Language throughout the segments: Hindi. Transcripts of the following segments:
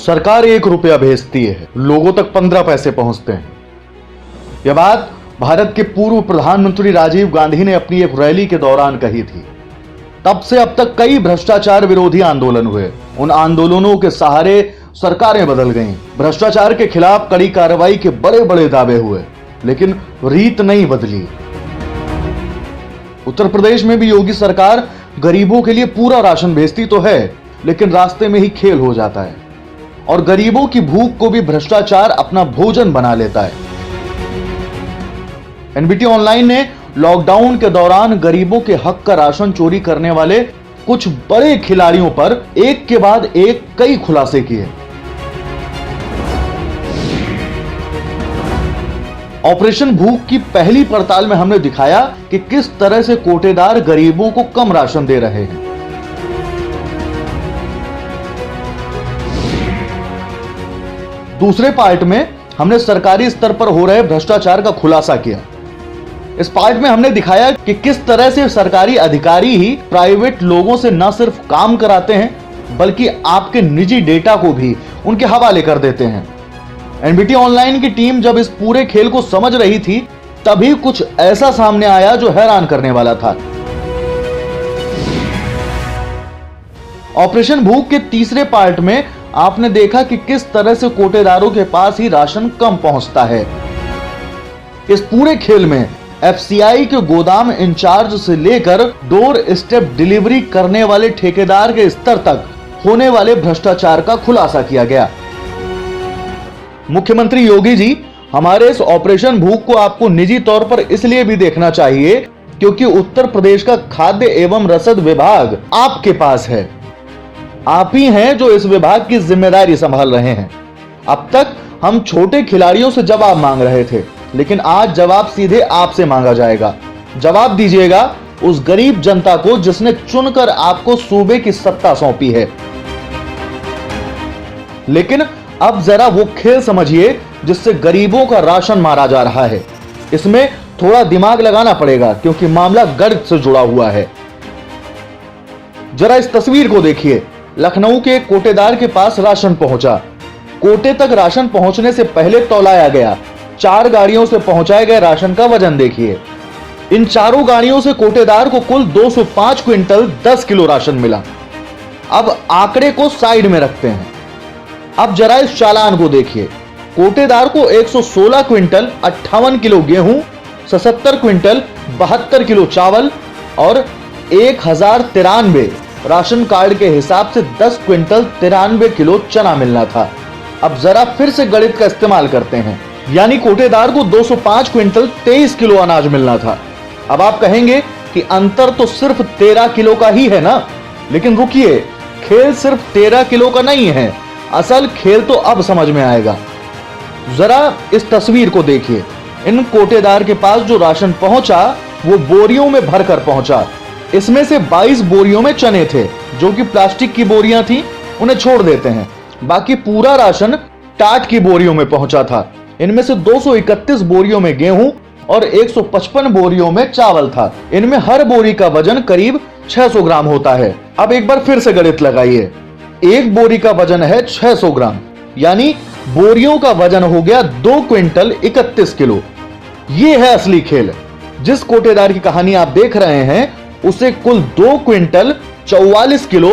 सरकार 1 रुपया भेजती है, लोगों तक 15 पैसे पहुंचते हैं। यह बात भारत के पूर्व प्रधानमंत्री राजीव गांधी ने अपनी एक रैली के दौरान कही थी। तब से अब तक कई भ्रष्टाचार विरोधी आंदोलन हुए। उन आंदोलनों के सहारे सरकारें बदल गईं। भ्रष्टाचार के खिलाफ कड़ी कार्रवाई के बड़े बड़े दावे हुए, लेकिन रीत नहीं बदली। उत्तर प्रदेश में भी योगी सरकार गरीबों के लिए पूरा राशन भेजती तो है, लेकिन रास्ते में ही खेल हो जाता है और गरीबों की भूख को भी भ्रष्टाचार अपना भोजन बना लेता है। एनबीटी ऑनलाइन ने लॉकडाउन के दौरान गरीबों के हक का राशन चोरी करने वाले कुछ बड़े खिलाड़ियों पर एक के बाद एक कई खुलासे किए। ऑपरेशन भूख की पहली पड़ताल में हमने दिखाया कि किस तरह से कोटेदार गरीबों को कम राशन दे रहे हैं। दूसरे पार्ट में हमने सरकारी स्तर पर हो रहे भ्रष्टाचार का खुलासा किया। इस पार्ट में हमने दिखाया कि किस तरह से सरकारी अधिकारी ही प्राइवेट लोगों से न सिर्फ काम कराते हैं, बल्कि आपके निजी डेटा को भी उनके हवाले कर देते हैं। एनबीटी ऑनलाइन की टीम जब इस पूरे खेल को समझ रही थी, तभी कुछ ऐसा सामने आया जो हैरान करने वाला था। ऑपरेशन भूख के तीसरे पार्ट में आपने देखा कि किस तरह से कोटेदारों के पास ही राशन कम पहुंचता है। इस पूरे खेल में एफसीआई के गोदाम इंचार्ज से लेकर डोर स्टेप डिलीवरी करने वाले ठेकेदार के स्तर तक होने वाले भ्रष्टाचार का खुलासा किया गया। मुख्यमंत्री योगी जी, हमारे इस ऑपरेशन भूख को आपको निजी तौर पर इसलिए भी देखना चाहिए क्योंकि उत्तर प्रदेश का खाद्य एवं रसद विभाग आपके पास है। आप ही हैं जो इस विभाग की जिम्मेदारी संभाल रहे हैं। अब तक हम छोटे खिलाड़ियों से जवाब मांग रहे थे, लेकिन आज जवाब सीधे आपसे मांगा जाएगा। जवाब दीजिएगा उस गरीब जनता को जिसने चुनकर आपको सूबे की सत्ता सौंपी है। लेकिन अब जरा वो खेल समझिए जिससे गरीबों का राशन मारा जा रहा है। इसमें थोड़ा दिमाग लगाना पड़ेगा क्योंकि मामला गणित से जुड़ा हुआ है। जरा इस तस्वीर को देखिए। लखनऊ के एक कोटेदार के पास राशन पहुंचा। कोटे तक राशन पहुंचने से पहले तौलाया गया। 4 गाड़ियों से पहुंचाए गए राशन का वजन देखिए। इन चारों गाड़ियों से कोटेदार को कुल 205 क्विंटल 10 किलो राशन मिला। अब आंकड़े को साइड में रखते हैं। अब जरा इस चालान को देखिए। कोटेदार को 116 क्विंटल 58 किलो गेहूं, 77 क्विंटल 72 किलो चावल और 1093 राशन कार्ड के हिसाब से 10 क्विंटल 93 किलो चना मिलना था। अब जरा फिर से गणित का इस्तेमाल करते हैं, यानी कोटेदार को 205 क्विंटल 23 किलो अनाज मिलना था। अब आप कहेंगे कि अंतर तो सिर्फ 13 किलो का ही है ना, लेकिन रुकिए, खेल सिर्फ 13 किलो का नहीं है। असल खेल तो अब समझ में आएगा। जरा इस तस्वीर को देखिए। इन कोटेदार के पास जो राशन पहुंचा वो बोरियों में भरकर पहुंचा। इसमें से 22 बोरियों में चने थे, जो कि प्लास्टिक की बोरियां थी, उन्हें छोड़ देते हैं। बाकी पूरा राशन टाट की बोरियों में पहुंचा था। इनमें से 231 बोरियों में गेहूं और 155 बोरियों में चावल था। इनमें हर बोरी का वजन करीब 600 ग्राम होता है। अब एक बार फिर से गणित लगाइए। एक बोरी का वजन है 600 ग्राम, यानी बोरियों का वजन हो गया 2 क्विंटल 31 किलो। ये है असली खेल। जिस कोटेदार की कहानी आप देख रहे हैं उसे कुल 2 क्विंटल 44 किलो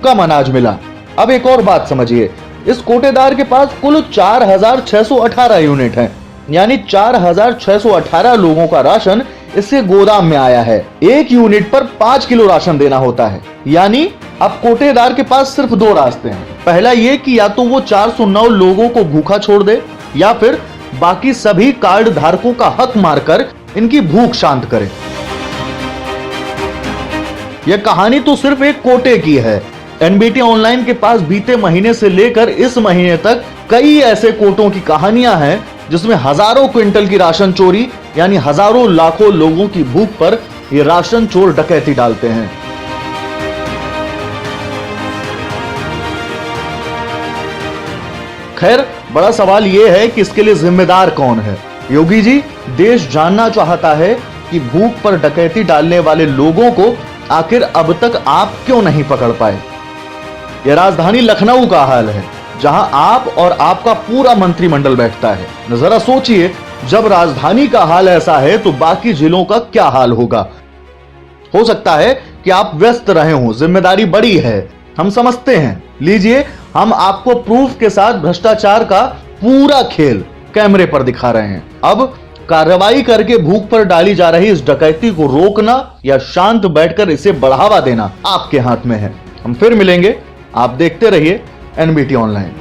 कम अनाज मिला। अब एक और बात समझिए। इस कोटेदार के पास कुल 4618 यूनिट हैं, यानी 4618 लोगों का राशन इससे गोदाम में आया है। एक यूनिट पर 5 किलो राशन देना होता है, यानी अब कोटेदार के पास सिर्फ 2 रास्ते हैं। पहला ये कि या तो वो 409 लोगों को भूखा छोड़ दे, या फिर बाकी सभी कार्ड धारकों का हक मारकर इनकी भूख शांत करे। यह कहानी तो सिर्फ एक कोटे की है। एनबीटी ऑनलाइन के पास बीते महीने से लेकर इस महीने तक कई ऐसे कोटों की कहानियां हैं जिसमें हजारों क्विंटल की राशन चोरी, यानी हजारों लाखों लोगों की भूख पर ये राशन चोर डकैती डालते हैं। खैर, बड़ा सवाल यह है कि इसके लिए जिम्मेदार कौन है। योगी जी, देश जानना चाहता है कि भूख पर डकैती डालने वाले लोगों को आखिर अब तक आप क्यों नहीं पकड़ पाए। यह राजधानी लखनऊ का हाल है। जहां आप और आपका पूरा मंत्रिमंडल बैठता है। जरा सोचिए, जब राजधानी का हाल ऐसा है तो बाकी जिलों का क्या हाल होगा। हो सकता है कि आप व्यस्त रहे हों, जिम्मेदारी बड़ी है, हम समझते हैं। लीजिए, हम आपको प्रूफ के साथ भ्रष्टाचार का पूरा खेल कैमरे पर दिखा रहे हैं। अब कार्रवाई करके भूख पर डाली जा रही इस डकैती को रोकना या शांत बैठकर इसे बढ़ावा देना आपके हाथ में है। हम फिर मिलेंगे, आप देखते रहिए एनबीटी ऑनलाइन।